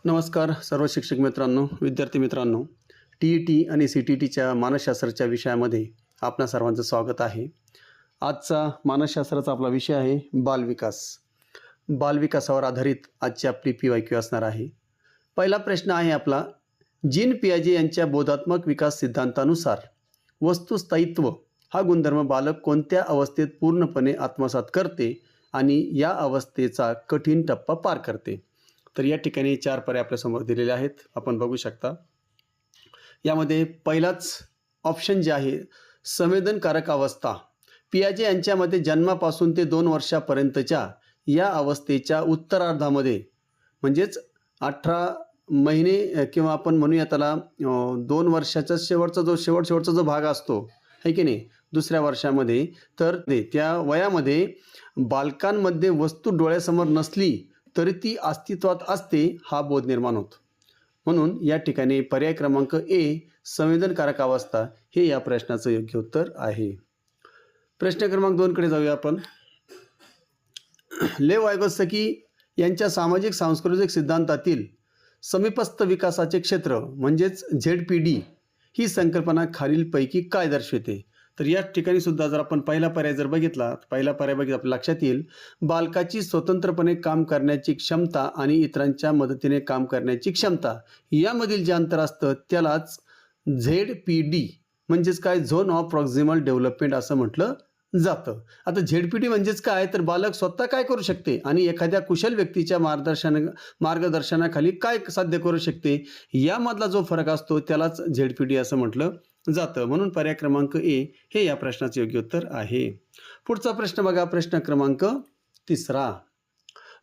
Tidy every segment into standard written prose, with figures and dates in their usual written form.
नमस्कार सर्व शिक्षक मित्रांनो, विद्यार्थी मित्रांनो. टी-ई-टी आणि सी-टी-टीच्या मानसशास्त्राच्या विषयामध्ये आपणा सर्वांचं स्वागत आहे. आजचा मानसशास्त्राचा आपला विषय आहे बालविकास. बालविकासावर आधारित आजची आपली पी-वाय-क्यू असणार आहे. पहिला प्रश्न आहे आपला, जीन पियाजे यांच्या बोधात्मक विकास सिद्धांतानुसार वस्तुस्थायित्व हा गुणधर्म बालक कोणत्या अवस्थेत पूर्णपणे आत्मसात करते आणि या अवस्थेचा कठीण टप्पा पार करते? तर या ठिकाणी 4 पर्याय आपल्यासमोर दिलेले आहेत, आपण बघू शकता. यामध्ये पहिलाच ऑप्शन जे आहे संवेदनकारक अवस्था. पियाजे यांच्यामध्ये जन्मापासून ते 2 वर्षापर्यंतच्या या अवस्थेच्या उत्तरार्धामध्ये म्हणजेच 18 महिने किंवा आपण म्हणूया त्याला 2 वर्षाचा शेवटचा जो भाग असतो है की नाही, दुसऱ्या वर्षामध्ये, तर त्या वयामध्ये बालकांमध्ये वस्तू डोळ्यासमोर नसली तरी ती अस्तित्वात असते हा बोध निर्माण होतो. म्हणून या ठिकाणी पर्याय क्रमांक ए संवेदनकारक अवस्था हे या प्रश्नाचं योग्य उत्तर आहे. प्रश्न क्रमांक 2 कडे जाऊया आपण. लेव वायगोत्स्की यांच्या सामाजिक सांस्कृतिक सिद्धांतातील समीपस्थ विकासाचे क्षेत्र म्हणजेच ZPD ही संकल्पना खालीलपैकी काय दर्शवते? तर या ठिकाणी सुद्धा जर आपण पहिला पर्याय जर बघितला, आपल्या लक्षात येईल, बालकाची स्वतंत्रपणे काम करण्याची क्षमता आणि इतरांच्या मदतीने काम करण्याची क्षमता यामधील जे अंतर असतं त्यालाच ZPD म्हणजेच काय, झोन ऑफ प्रॉक्सिमल डेव्हलपमेंट असं म्हटलं जातं. आता ZPD म्हणजेच काय, तर बालक स्वतः काय करू शकते आणि एखाद्या कुशल व्यक्तीच्या मार्गदर्शनाखाली काय साध्य करू शकते यामधला जो फरक असतो त्यालाच ZPD असं म्हटलं जातं. म्हणून पर्याय क्रमांक ए हे या प्रश्नाचे योग्य उत्तर आहे. पुढचा प्रश्न बघा, प्रश्न क्रमांक 3.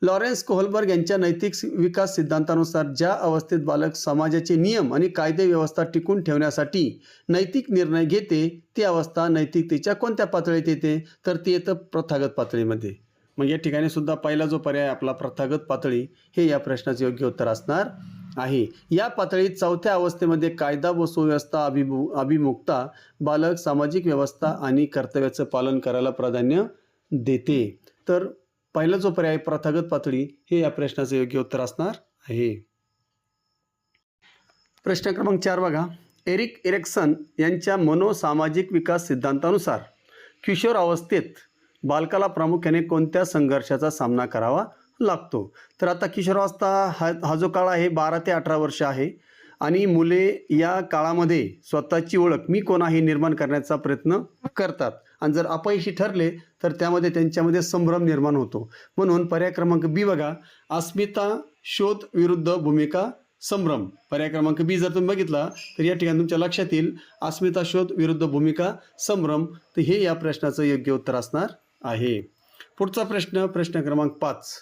लॉरेन्स कोहलबर्ग यांच्या नैतिक विकास सिद्धांतानुसार ज्या अवस्थेत बालक समाजाचे नियम आणि कायदे व्यवस्था टिकून ठेवण्यासाठी नैतिक निर्णय घेते ती अवस्था नैतिकतेच्या कोणत्या पातळीत येते? तर ती येतं प्रथागत पातळीमध्ये. मग या ठिकाणी सुद्धा पहिला जो पर्याय आपला प्रथागत पातळी हे या प्रश्नाचे योग्य उत्तर असणार आहे. या पातळीत 4थ्या अवस्थेमध्ये कायदा व सुव्यवस्था अभिमुखता बालक सामाजिक व्यवस्था आणि कर्तव्याचं पालन करायला प्राधान्य देते. तर पहिला जो पर्याय प्रथागत पातळी हे या प्रश्नाचे योग्य उत्तर असणार आहे. प्रश्न क्रमांक 4 बघा. एरिक एरिक्सन यांच्या मनोसामाजिक विकास सिद्धांतानुसार किशोर अवस्थेत बालकाला प्रामुख्याने कोणत्या संघर्षाचा सामना करावा लागतो? तर आता किशोरावस्था हा जो काळ आहे 12 ते 18 वर्ष आहे आणि मुले या काळामध्ये स्वतःची ओळख मी कोण आहे निर्माण करण्याचा प्रयत्न करतात आणि जर अपयशी ठरले तर त्यामध्ये त्यांच्यामध्ये संभ्रम निर्माण होतो. म्हणून पर्याय क्रमांक बी बघा, अस्मिता शोध विरुद्ध भूमिका संभ्रम. पर्याय क्रमांक बी जर तुम्ही बघितला तर या ठिकाणी तुमच्या लक्षात येईल अस्मिता शोध विरुद्ध भूमिका संभ्रम. तर हे या प्रश्नाचं योग्य उत्तर असणार आहे. पुढचा प्रश्न, प्रश्न क्रमांक 5.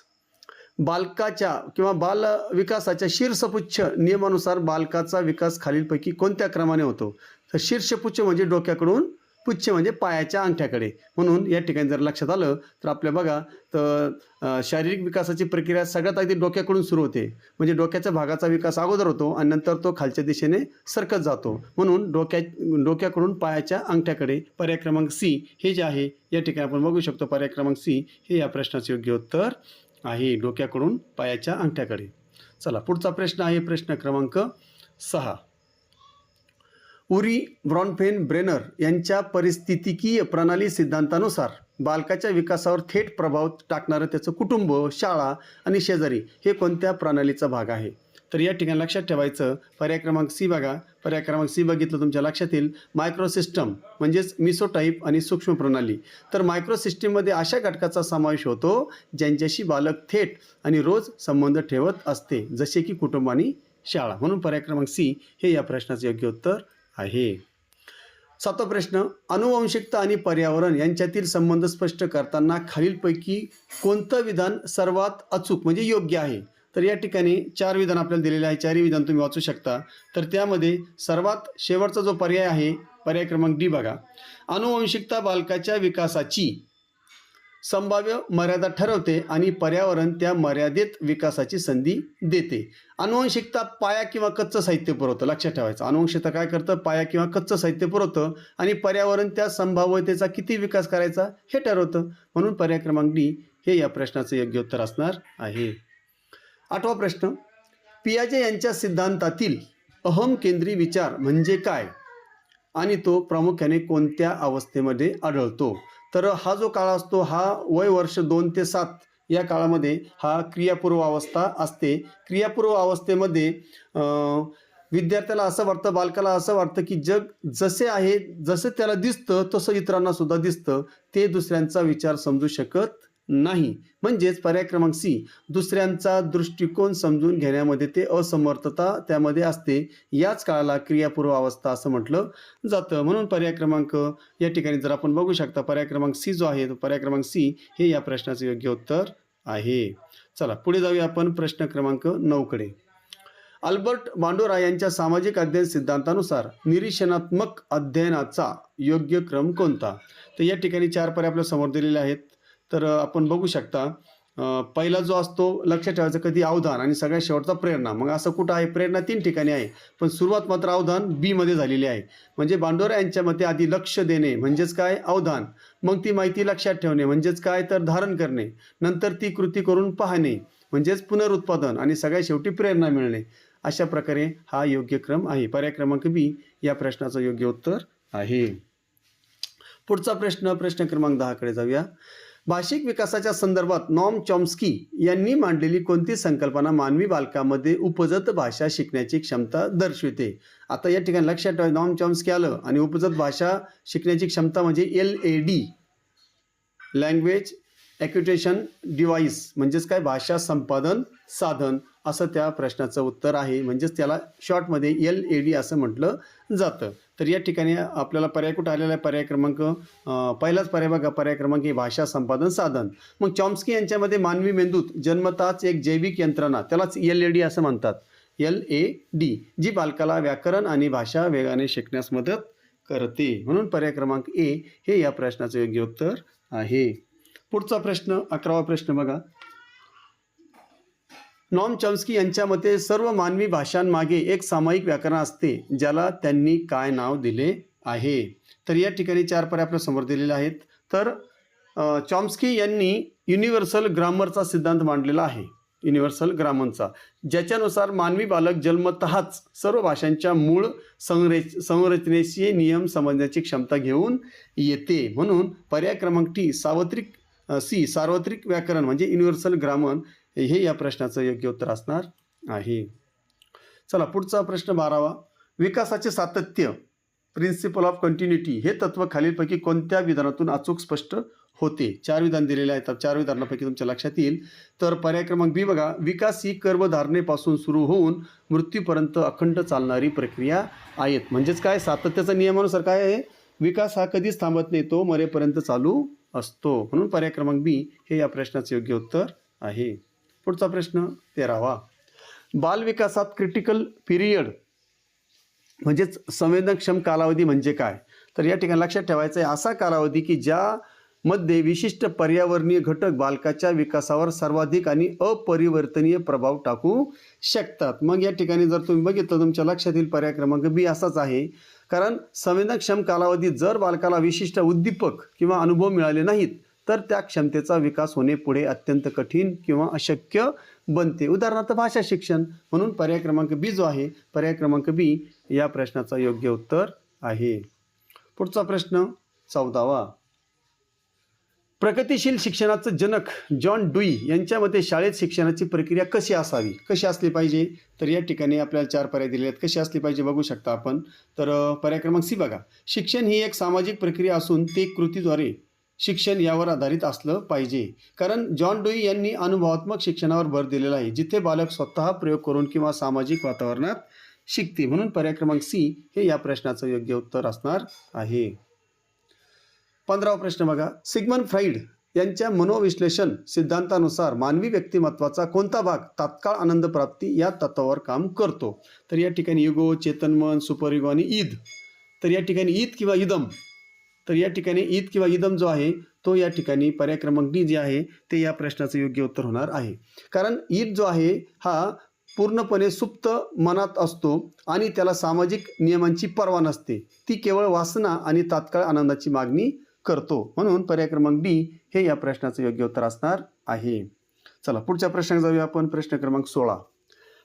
बालकाच्या किंवा बाल विकासाच्या शीर्षपुच्छ नियमानुसार बालकाचा विकास खालीलपैकी कोणत्या क्रमाने होतो? तर शीर्षपुच्छ म्हणजे डोक्याकडून, पुच्छ म्हणजे पायाच्या अंगठ्याकडे. म्हणून या ठिकाणी जर लक्षात आलं तर आपल्या बघा, तर शारीरिक विकासाची प्रक्रिया सगळ्यात अगदी डोक्याकडून सुरू होते. म्हणजे डोक्याच्या भागाचा विकास अगोदर होतो आणि नंतर तो खालच्या दिशेने सरकत जातो. म्हणून डोक्याकडून पायाच्या अंगठ्याकडे. पर्याय क्रमांक सी हे जे आहे या ठिकाणी आपण बघू शकतो, पर्याय क्रमांक सी हे या प्रश्नाचे योग्य उत्तर आहे, डोक्याकडून पायाच्या अंगठ्याकडे. चला पुढचा प्रश्न आहे प्रश्न क्रमांक 6. उरी ब्रॉनफेन ब्रेनर यांच्या परिस्थितिकीय प्रणाली सिद्धांतानुसार बालकाच्या विकासावर थेट प्रभाव टाकणारं त्याचं कुटुंब, शाळा आणि शेजारी हे कोणत्या प्रणालीचा भाग आहे? तर या ठिकाणी लक्षात ठेवायचं, पर्याय क्रमांक सी बघा. पर्याय क्रमांक सी बघितलं तुमच्या लक्षात येईल मायक्रोसिस्टम म्हणजेच मिसोटाईप आणि सूक्ष्म प्रणाली. तर मायक्रोसिस्टममध्ये अशा घटकाचा समावेश होतो ज्यांच्याशी बालक थेट आणि रोज संबंध ठेवत असते, जसे की कुटुंब आणि शाळा. म्हणून पर्याय क्रमांक सी हे या प्रश्नाचे योग्य उत्तर आहे. 7वा प्रश्न. अनुवंशिकता आणि पर्यावरण यांच्यातील संबंध स्पष्ट करताना खालीलपैकी कोणतं विधान सर्वात अचूक म्हणजे योग्य आहे? तर या ठिकाणी 4 विधान आपल्याला दिलेले आहे, 4ही विधान तुम्ही वाचू शकता. तर त्यामध्ये सर्वात शेवटचा जो पर्याय आहे पर्याय क्रमांक डी बघा. अनुवंशिकता बालकाच्या विकासाची संभाव्य मर्यादा ठरवते आणि पर्यावरण त्या मर्यादित विकासाची संधी देते. अनुवंशिकता पाया किंवा कच्चं साहित्य पुरवतं, लक्षात ठेवायचं. अनुवंशिकता काय करतं? पाया किंवा कच्चं साहित्य पुरवतं आणि पर्यावरण त्या संभाव्यतेचा किती विकास करायचा हे ठरवतं. म्हणून पर्याय क्रमांक डी हे या प्रश्नाचं योग्य उत्तर असणार आहे. 8वा प्रश्न. पियाजे यांच्या सिद्धांतातील अहम केंद्री विचार म्हणजे काय आणि तो प्रामुख्याने कोणत्या अवस्थेमध्ये आढळतो? तर हा जो काळ असतो हा वय वर्ष 2 ते 7 या काळामध्ये हा क्रियापूर्व अवस्था असते. क्रियापूर्व अवस्थेमध्ये विद्यार्थ्याला असं वाटतं, बालकाला असं वाटतं की जग जसे आहे, जसं त्याला दिसतं तसं इतरांना सुद्धा दिसतं. ते दुसऱ्यांचा विचार समजू शकत नाही. म्हणजेच पर्याय क्रमांक सी, दुसऱ्यांचा दृष्टिकोन समजून घेण्यामध्ये ते असमर्थता त्यामध्ये असते. याच काळाला क्रियापूर्व अवस्था असं म्हटलं जातं. म्हणून पर्याय क्रमांक या ठिकाणी जर आपण बघू शकता, पर्याय क्रमांक सी जो आहे तो पर्याय क्रमांक सी हे या प्रश्नाचं योग्य उत्तर आहे. चला पुढे जाऊया आपण प्रश्न क्रमांक 9 कडे. अल्बर्ट बांडोरा यांच्या सामाजिक अध्ययन सिद्धांतानुसार निरीक्षणात्मक अध्ययनाचा योग्य क्रम कोणता? तर या ठिकाणी 4 पर्याय आपल्या समोर दिलेले आहेत. तर आपण बघू शकता, पहिला जो असतो लक्षात ठेवायचं कधी अवधान आणि सगळ्यात शेवटचा प्रेरणा. मग असं कुठं आहे? प्रेरणा 3 ठिकाणी आहे, पण सुरुवात मात्र अवधान बी मध्ये झालेली आहे. म्हणजे बांडोरा यांच्या मते आधी लक्ष देणे म्हणजेच काय? अवधान. मग ती माहिती लक्षात ठेवणे म्हणजेच काय? तर धारण करणे. नंतर ती कृती करून पाहणे म्हणजेच पुनरुत्पादन आणि सगळ्यात शेवटी प्रेरणा मिळणे. अशा प्रकारे हा योग्य क्रम आहे. पर्याय क्रमांक बी या प्रश्नाचं योग्य उत्तर आहे. पुढचा प्रश्न, प्रश्न क्रमांक 10 कडे जाऊया. भाषिक विकासाच्या संदर्भात नॉम चॉम्स्की यांनी मांडलेली कोणती संकल्पना मानवी बालकामध्ये उपजत भाषा शिकण्याची क्षमता दर्शविते? आता या ठिकाणी लक्षात ठेवा, नॉम चॉम्स्की आलं आणि उपजत भाषा शिकण्याची क्षमता म्हणजे LAD, लँग्वेज ॲक्विजिशन डिव्हाइस म्हणजेच काय? भाषा संपादन साधन असं त्या प्रश्नाचं उत्तर आहे. म्हणजेच त्याला शॉर्टमध्ये LAD असं म्हटलं जातं. तर या ठिकाणी आपल्याला पर्याय कुठं आलेला आहे? पर्याय क्रमांक पहिलाच पर्याय बघा, पर्याय क्रमांक हे भाषा संपादन साधन. मग चॉम्स्की यांच्यामध्ये मानवी मेंदूत जन्मताच एक जैविक यंत्रणा, त्यालाच LAD असं म्हणतात, LAD, जी बालकाला व्याकरण आणि भाषा वेगाने शिकण्यास मदत करते. म्हणून पर्याय क्रमांक ए हे या प्रश्नाचं योग्य उत्तर आहे. पुढचा प्रश्न, 11वा प्रश्न बघा. नॉम चॉम्स्की यांच्या मते सर्व मानवी भाषांमागे एक सामायिक व्याकरण असते, ज्याला त्यांनी काय नाव दिले आहे? तर या ठिकाणी 4 पर्याय आपल्या समोर दिलेले आहेत. तर चॉम्स्की यांनी युनिव्हर्सल ग्रामरचा सिद्धांत मांडलेला आहे, युनिव्हर्सल ग्रामरचा, ज्याच्यानुसार मानवी बालक जन्मतःच सर्व भाषांच्या मूळ संरचनेचे नियम समजण्याची क्षमता घेऊन येते. म्हणून पर्याय क्रमांक टी, सार्वत्रिक व्याकरण म्हणजे युनिव्हर्सल ग्रामर हे या प्रश्नाचं योग्य उत्तर असणार आहे. चला पुढचा प्रश्न 12वा. विकासाचे सातत्य, प्रिन्सिपल ऑफ कंटिन्युटी हे तत्व खालीलपैकी कोणत्या विधानातून अचूक स्पष्ट होते? 4 विधान दिलेले आहेत. 4 विधानांपैकी तुमच्या लक्षात येईल. तर पर्याय क्रमांक बी बघा, विकास ही गर्भधारणेपासून सुरू होऊन मृत्यूपर्यंत अखंड चालणारी प्रक्रिया आहेत. म्हणजेच काय? सातत्याच्या नियमानुसार काय आहे? विकास हा कधीच थांबत नाही, तो मरेपर्यंत चालू असतो. म्हणून पर्याय क्रमांक बी हे या प्रश्नाचे योग्य उत्तर आहे. पुढचा प्रश्न 13वा. बालविकासात क्रिटिकल पिरियड म्हणजेच संवेदनक्षम कालावधी म्हणजे काय? तर या ठिकाणी लक्षात ठेवायचं आहे, असा कालावधी की ज्यामध्ये विशिष्ट पर्यावरणीय घटक बालकाच्या विकासावर सर्वाधिक आणि अपरिवर्तनीय प्रभाव टाकू शकतात. मग या ठिकाणी जर तुम्ही बघितलं, तुमच्या लक्षात येईल पर्याय क्रमांक बी असाच आहे. कारण संवेदनक्षम कालावधीत जर बालकाला विशिष्ट उद्दीपक किंवा अनुभव मिळाले नाहीत, तर त्या क्षमतेचा विकास होणे पुढे अत्यंत कठीण किंवा अशक्य बनते. उदाहरणार्थ भाषा शिक्षण. म्हणून पर्याय क्रमांक बी जो आहे, पर्याय क्रमांक बी या प्रश्नाचा योग्य उत्तर आहे. पुढचा प्रश्न 14वा. प्रगतिशील शिक्षणाचं जनक जॉन डुई यांच्या मते शाळेत शिक्षणाची प्रक्रिया कशी असावी, कशी असली पाहिजे? तर या ठिकाणी आपल्याला 4 पर्याय दिले आहेत. कशी असली पाहिजे बघू शकता आपण. तर पर्याय क्रमांक सी बघा, शिक्षण ही एक सामाजिक प्रक्रिया असून ते कृतीद्वारे शिक्षण यावर आधारित असलं पाहिजे. कारण जॉन डुई यांनी अनुभवात्मक शिक्षणावर भर दिलेला आहे, जिथे बालक स्वतः प्रयोग करून किंवा सामाजिक वातावरणात शिकते. म्हणून पर्याय क्रमांक सी हे या प्रश्नाचं योग्य उत्तर असणार आहे. 15वा प्रश्न बघा. सिग्मंड फ्राईड यांच्या मनोविश्लेषण सिद्धांतानुसार मानवी व्यक्तिमत्वाचा कोणता भाग तात्काळ आनंद प्राप्ती या तत्वावर काम करतो? तर या ठिकाणी युगो, चेतनमन, सुपर युगो आणि ईद. तर या ठिकाणी ईद किंवा इदम. तर या ठिकाणी ईद किंवा इदम जो आहे तो या ठिकाणी पर्याय क्रमांक डी जे आहे ते या प्रश्नाचं योग्य उत्तर होणार आहे. कारण ईद जो आहे हा पूर्णपणे सुप्त मनात असतो आणि त्याला सामाजिक नियमांची पर्वा नसते. ती केवळ वासना आणि तात्काळ आनंदाची मागणी करतो. म्हणून पर्याय क्रमांक डी हे या प्रश्नाचं योग्य उत्तर असणार आहे. चला पुढच्या प्रश्नाकडे जाऊया आपण. प्रश्न क्रमांक 16.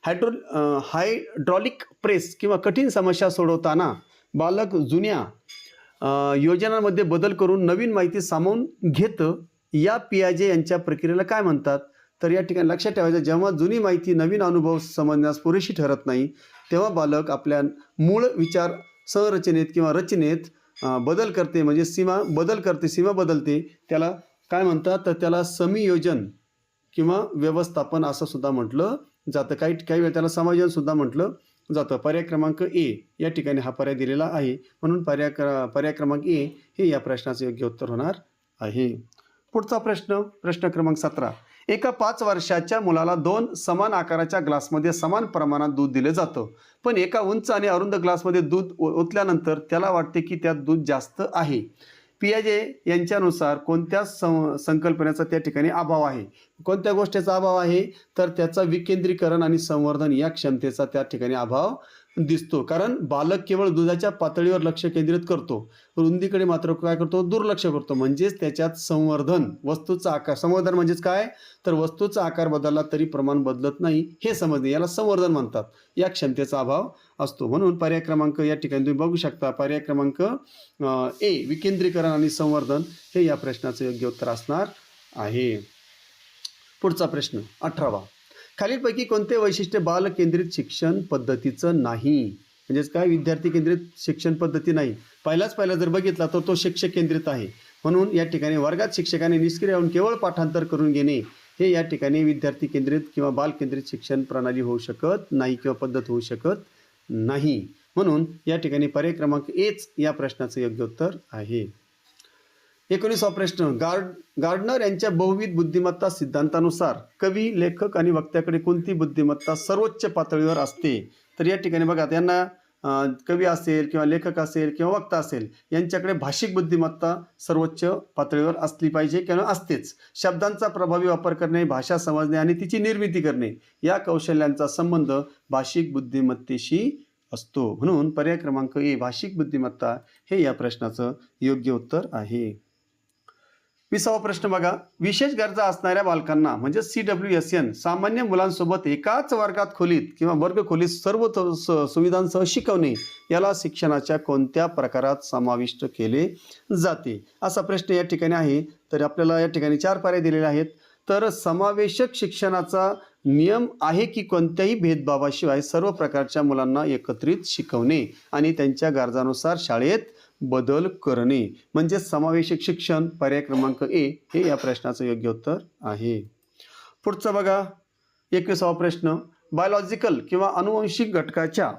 हायड्रॉलिक प्रेस किंवा कठीण समस्या सोडवताना बालक जुन्या योजनांमध्ये बदल करून नवीन माहिती सामावून घेतं, या पियाजे यांच्या प्रक्रियेला काय म्हणतात? तर या ठिकाणी लक्षात ठेवायचं, जेव्हा जुनी माहिती नवीन अनुभव समजण्यास पुरेशी ठरत नाही तेव्हा बालक आपल्या मूळ विचार संरचनेत किंवा रचनेत बदल करते, म्हणजे सीमा बदलते. त्याला काय म्हणतात? तर त्याला संयोजन किंवा व्यवस्थापन असं सुद्धा म्हटलं जातं. काही वेळा त्याला समायोजन सुद्धा म्हटलं जातं. पर्याय क्रमांक ए या ठिकाणी हा पर्याय दिलेला आहे, म्हणून पर्याय क्रमांक ए हे या प्रश्नाचं योग्य उत्तर होणार आहे. पुढचा प्रश्न क्रमांक 17. एका 5 वर्षाच्या मुलाला 2 समान आकाराच्या ग्लासमध्ये समान प्रमाणात दूध दिले जातं, पण एका उंच आणि अरुंद ग्लासमध्ये दूध ओतल्यानंतर त्याला वाटते की त्यात दूध जास्त आहे. पियाजे यांच्यानुसार कोणत्या संकल्पनेचा त्या ठिकाणी अभाव आहे? कोणत्या गोष्टीचा अभाव आहे? तर त्याचा विकेंद्रीकरण आणि संवर्धन या क्षमतेचा त्या ठिकाणी अभाव दिसतो. कारण बालक केवळ दुधाच्या पातळीवर लक्ष केंद्रित करतो, रुंदीकडे मात्र काय करतो? दुर्लक्ष करतो. म्हणजेच त्याच्यात वस्तूचा आकार, संवर्धन म्हणजेच काय? तर वस्तूचा आकार बदलला तरी प्रमाण बदलत नाही हे समजणे, याला संवर्धन म्हणतात. या क्षमतेचा अभाव असतो. म्हणून पर्याय क्रमांक या ठिकाणी तुम्ही बघू शकता, पर्याय क्रमांक ए विकेंद्रीकरण आणि संवर्धन हे या प्रश्नाचं योग्य उत्तर असणार आहे. पुढचा प्रश्न 18. खालीलपैकी कोणते वैशिष्ट्य बाल केंद्रित शिक्षण पद्धतीचं नाही? म्हणजेच काय? विद्यार्थी केंद्रित शिक्षण पद्धती नाही. पहिला जर बघितला तर तो शिक्षक केंद्रित आहे. म्हणून या ठिकाणी वर्गात शिक्षकाने निष्क्रिय होऊन केवळ पाठांतर करून घेणे हे या ठिकाणी विद्यार्थी केंद्रित किंवा बाल केंद्रित शिक्षण प्रणाली होऊ शकत नाही किंवा पद्धत होऊ शकत नाही. म्हणून या ठिकाणी पर्याय क्रमांक एच या प्रश्नाचं योग्य उत्तर आहे. 19वा प्रश्न. गार्डनर यांच्या बहुविध बुद्धिमत्ता सिद्धांतानुसार कवी, लेखक आणि वक्त्याकडे कोणती बुद्धिमत्ता सर्वोच्च पातळीवर असते? तर या ठिकाणी बघा, त्यांना कवी असेल किंवा लेखक असेल किंवा वक्ता असेल यांच्याकडे भाषिक बुद्धिमत्ता सर्वोच्च पातळीवर असली पाहिजे किंवा असतेच. शब्दांचा प्रभावी वापर करणे, भाषा समजणे आणि तिची निर्मिती करणे या कौशल्यांचा संबंध भाषिक बुद्धिमत्तेशी असतो. म्हणून पर्याय क्रमांक ए भाषिक बुद्धिमत्ता हे या प्रश्नाचं योग्य उत्तर आहे. 20वा प्रश्न बघा. विशेष गरजा असणाऱ्या बालकांना म्हणजे CWSN सामान्य मुलांसोबत एकाच वर्गात खोलीत किंवा वर्गखोलीत सर्व सुविधांसह शिकवणे याला शिक्षणाच्या कोणत्या प्रकारात समाविष्ट केले जाते? असा प्रश्न या ठिकाणी आहे. तर आपल्याला या ठिकाणी 4 पर्याय दिलेले आहेत. तर समावेशक शिक्षणाचा नियम आहे की कोणत्याही भेदभावाशिवाय सर्व प्रकारच्या मुलांना एकत्रित शिकवणे आणि त्यांच्या गरजानुसार शाळेत बदल करणे म्हणजे समावेशक शिक्षण. पर्याय क्रमांक ए हे या प्रश्नाचं योग्य उत्तर आहे. पुढचा बघा 21वा प्रश्न. बायोलॉजिकल किंवा अनुवंशिक घटकाच्या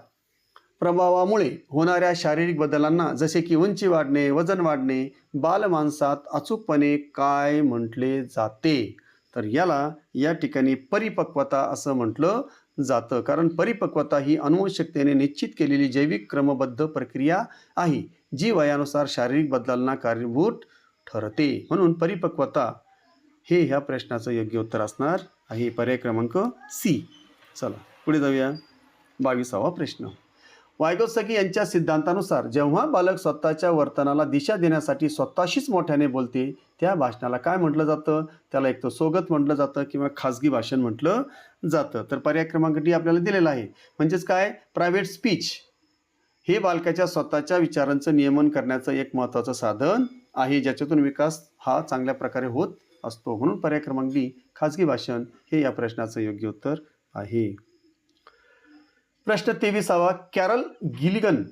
प्रभावामुळे होणाऱ्या शारीरिक बदलांना जसे की उंची वाढणे, वजन वाढणे बालमानसात अचूकपणे काय म्हटले जाते? तर याला या ठिकाणी परिपक्वता असं म्हटलं जातं. कारण परिपक्वता ही अनुवंशिकतेने निश्चित केलेली जैविक क्रमबद्ध प्रक्रिया आहे जी वयानुसार शारीरिक बदलांना कारणीभूत ठरते. म्हणून परिपक्वता हे ह्या प्रश्नाचं योग्य उत्तर असणार आहे. पर्याय क्रमांक सी. चला पुढे जाऊया. 22वा प्रश्न. वायगोत्स्की यांच्या सिद्धांतानुसार जेव्हा बालक स्वतःच्या वर्तनाला दिशा देण्यासाठी स्वतःशीच मोठ्याने बोलते त्या भाषणाला काय म्हटलं जातं? त्याला एक तर सोगत म्हटलं जातं किंवा खाजगी भाषण म्हटलं जातं. तर पर्याय क्रमांक डी आपल्याला दिलेला आहे. म्हणजेच काय? प्रायव्हेट स्पीच हे बालकाच्या स्वतःच्या विचारांचं नियमन करण्याचं एक महत्त्वाचं साधन आहे ज्याच्यातून विकास हा चांगल्या प्रकारे होत असतो. म्हणून पर्याय क्रमांक डी खाजगी भाषण हे या प्रश्नाचं योग्य उत्तर आहे. प्रश्न 23वा. कॅरल गिलिगन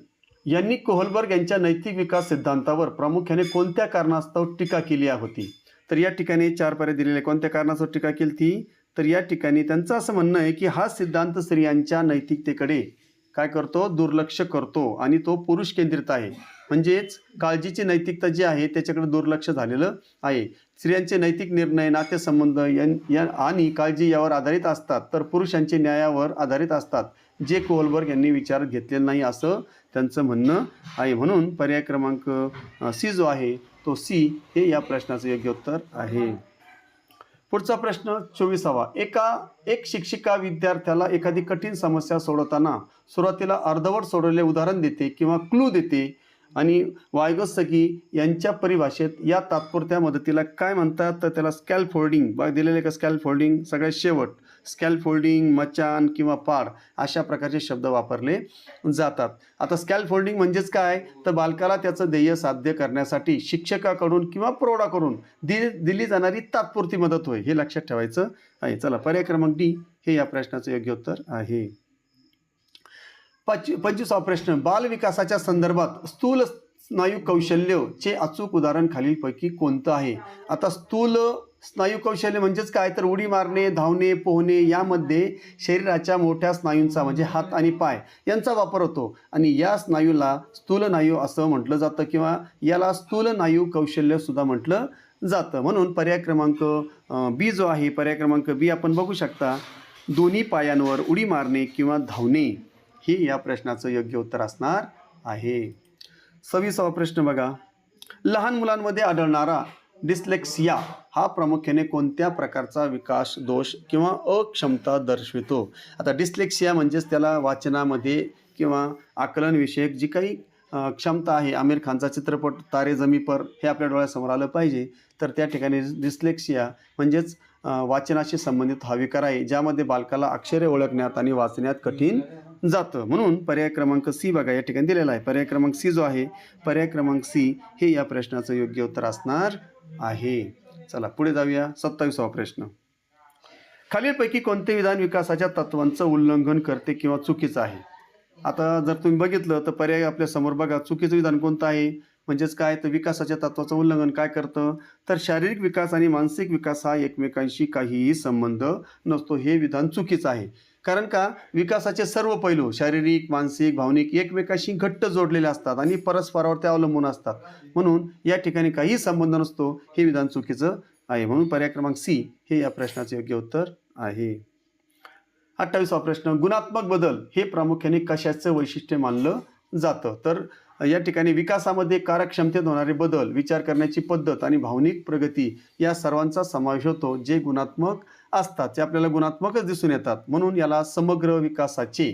यांनी कोहलबर्ग यांच्या नैतिक विकास सिद्धांतावर प्रामुख्याने कोणत्या कारणास्तव टीका केली होती? तर या ठिकाणी 4 पर्याय दिलेले. कोणत्या कारणास्तव टीका केली ती? तर या ठिकाणी त्यांचं असं म्हणणं आहे की हा सिद्धांत स्त्रियांच्या नैतिकतेकडे काय करतो? दुर्लक्ष करतो आणि तो पुरुष केंद्रित आहे. म्हणजेच काळजीची नैतिकता जी आहे त्याच्याकडे दुर्लक्ष झालेलं आहे. स्त्रियांचे नैतिक निर्णय, नातेसंबंध आणि काळजी यावर आधारित असतात, तर पुरुषांचे न्यायावर आधारित असतात, जे कोहलबर्ग यांनी विचारात घेतलेलं नाही असं त्यांचं म्हणणं आहे. म्हणून पर्याय क्रमांक सी जो आहे तो सी हे या प्रश्नाचं योग्य उत्तर आहे. पुढचा प्रश्न 24वा. एक शिक्षिका विद्यार्थ्याला एखादी कठीण समस्या सोडवताना सुरुवातीला अर्धवट सोडवलेले उदाहरण देते किंवा क्लू देते आणि वायगोत्स्की यांच्या परिभाषेत या तात्पुरत्या मदतीला काय म्हणतात? तर त्याला स्कॅलफोल्डिंग दिलेले का? स्कॅलफोल्डिंग सगळ्यात शेवट स्कॅलफोल्डिंग, मचान किंवा पाड अशा प्रकारचे शब्द वापरले जातात. आता स्कॅलफोल्डिंग म्हणजेच काय, तर बालकाला त्याचं ध्येय साध्य करण्यासाठी शिक्षकाकडून किंवा प्रौढाकडून दिली जाणारी तात्पुरती मदत होय, हे लक्षात ठेवायचं आहे. चला, पर्याय क्रमांक डी हे या प्रश्नाचं योग्य उत्तर आहे. 25वा प्रश्न, बाल विकासाच्या संदर्भात स्थूल स्नायू कौशल्यचे अचूक उदाहरण खालीलपैकी कोणतं आहे? आता स्थूल स्नायू कौशल्य म्हणजेच काय, तर उडी मारणे, धावणे, पोहणे यामध्ये शरीराच्या मोठ्या स्नायूंचा म्हणजे हात आणि पाय यांचा वापर होतो आणि या स्नायूला स्थूलनायू असं म्हटलं जातं किंवा याला स्थूलनायू कौशल्य सुद्धा म्हटलं जातं. म्हणून पर्याय क्रमांक बी जो आहे, पर्याय क्रमांक बी आपण बघू शकता, दोन्ही पायांवर उडी मारणे किंवा धावणे हे या प्रश्नाचं योग्य उत्तर असणार आहे. 26वा प्रश्न बघा, लहान मुलांमध्ये आढळणारा डिस्लेक्सिया हा प्रामुख्याने कोणत्या प्रकारचा विकास दोष किंवा अक्षमता दर्शवितो? आता डिस्लेक्सिया म्हणजेच त्याला वाचनामध्ये किंवा आकलनविषयक जी काही क्षमता आहे, आमिर खानचा चित्रपट तारे जमी पर हे आपल्या डोळ्यासमोर आलं पाहिजे, तर त्या ठिकाणी डिस्लेक्सिया म्हणजेच वाचनाशी संबंधित हा विकार आहे, ज्यामध्ये बालकाला अक्षरे ओळखण्यात आणि वाचण्यात कठीण जातं. म्हणून पर्याय क्रमांक सी बघा या ठिकाणी दिलेला आहे. पर्याय क्रमांक सी जो आहे, पर्याय क्रमांक सी हे या प्रश्नाचं योग्य उत्तर असणार आहे. चला पुढे जाऊया. 27वा प्रश्न, खालीलपैकी कोणते विधान विकासाच्या तत्वांचं उल्लंघन करते किंवा चुकीचं आहे? आता जर तुम्ही बघितलं तर पर्याय आपल्या समोर बघा, चुकीचं विधान कोणतं आहे म्हणजेच काय, तर विकासाच्या तत्वाचं उल्लंघन काय करतं, तर शारीरिक विकास आणि मानसिक विकास हा एकमेकांशी काहीही संबंध नसतो, हे विधान चुकीचं आहे. कारण का, विकासाचे सर्व पैलू शारीरिक, मानसिक, भावनिक एकमेकांशी घट्ट जोडलेले असतात आणि परस्परावर ते अवलंबून असतात. म्हणून या ठिकाणी काही संबंध नसतो, हे विधान चुकीचं आहे. म्हणून पर्याय क्रमांक सी हे या प्रश्नाचे योग्य उत्तर आहे. 28वा प्रश्न, गुणात्मक बदल हे प्रामुख्याने कशाचं वैशिष्ट्य मानलं जातं? तर या ठिकाणी विकासामध्ये कार्यक्षमतेत होणारे बदल, विचार करण्याची पद्धत आणि भावनिक प्रगती या सर्वांचा समावेश होतो, जे गुणात्मक असतात, ते आपल्याला गुणात्मकच दिसून येतात. म्हणून याला समग्र विकासाचे,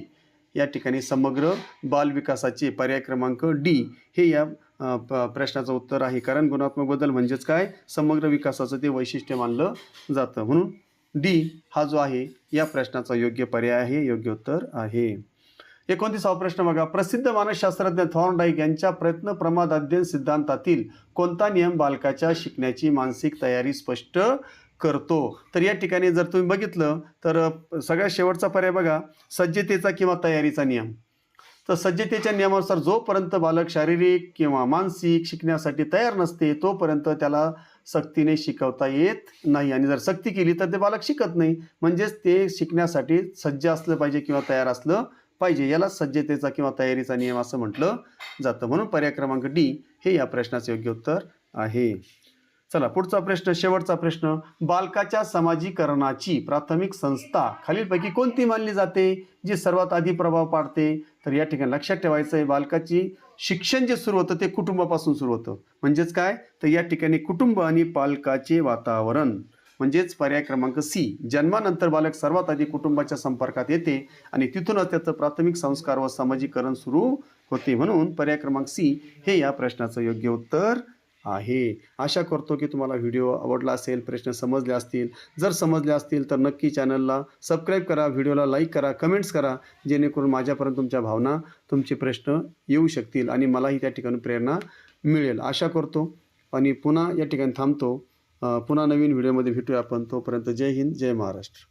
या ठिकाणी समग्र बाल विकासाचे पर्याय क्रमांक डी हे या प्रश्नाचं उत्तर आहे. कारण गुणात्मक बदल म्हणजेच काय, समग्र विकासाचं ते वैशिष्ट्य मानलं जातं. म्हणून डी हा जो आहे या प्रश्नाचा योग्य पर्याय आहे, योग्य उत्तर आहे. 29वा प्रश्न बघा, प्रसिद्ध मानसशास्त्रज्ञ थॉर्नडाईक यांच्या प्रयत्न प्रमाद अध्ययन सिद्धांतातील कोणता नियम बालकाच्या शिकण्याची मानसिक तयारी स्पष्ट करतो? तर या ठिकाणी जर तुम्ही बघितलं तर सगळ्यात शेवटचा पर्याय बघा, सज्जतेचा किंवा तयारीचा नियम. तर सज्जतेच्या नियमानुसार जोपर्यंत बालक शारीरिक किंवा मानसिक शिकण्यासाठी तयार नसते तोपर्यंत त्याला सक्तीने शिकवता येत नाही, आणि जर सक्ती केली तर ते बालक शिकत नाही. म्हणजेच ते शिकण्यासाठी सज्ज असलं पाहिजे किंवा तयार असलं पाहिजे, याला सज्जतेचा किंवा तयारीचा नियम असं म्हटलं जातं. म्हणून पर्याय क्रमांक डी हे या प्रश्नाचे योग्य उत्तर आहे. चला पुढचा प्रश्न, शेवटचा प्रश्न, बालकाच्या समाजीकरणाची प्राथमिक संस्था खालीलपैकी कोणती मानली जाते, जी सर्वात आधी प्रभाव पाडते? तर या ठिकाणी लक्षात ठेवायचं आहे, बालकाची शिक्षण जे सुरू होतं ते कुटुंबापासून सुरू होतं. म्हणजेच काय, तर या ठिकाणी कुटुंब आणि पालकाचे वातावरण म्हणजेच पर्याय क्रमांक सी, जन्मानंतर बालक सर्वात आधी कुटुंबाच्या संपर्कात येते आणि तिथूनच त्याचं प्राथमिक संस्कार व सामाजिकरण सुरू होते. म्हणून पर्याय क्रमांक सी हे या प्रश्नाचं योग्य उत्तर आहे. आशा करतो की तुम्हाला व्हिडिओ आवडला असेल, प्रश्न समजले असतील. जर समजले असतील तर नक्की चॅनलला सबस्क्राईब करा, व्हिडिओला लाईक करा, कमेंट्स करा, जेणेकरून माझ्यापर्यंत तुमच्या भावना, तुमचे प्रश्न येऊ शकतील आणि मलाही त्या ठिकाणी प्रेरणा मिळेल. आशा करतो आणि पुन्हा या ठिकाणी थांबतो. पुन्हा नवीन व्हिडिओमध्ये भेटूया आपण. तोपर्यंत जय हिंद, जय महाराष्ट्र.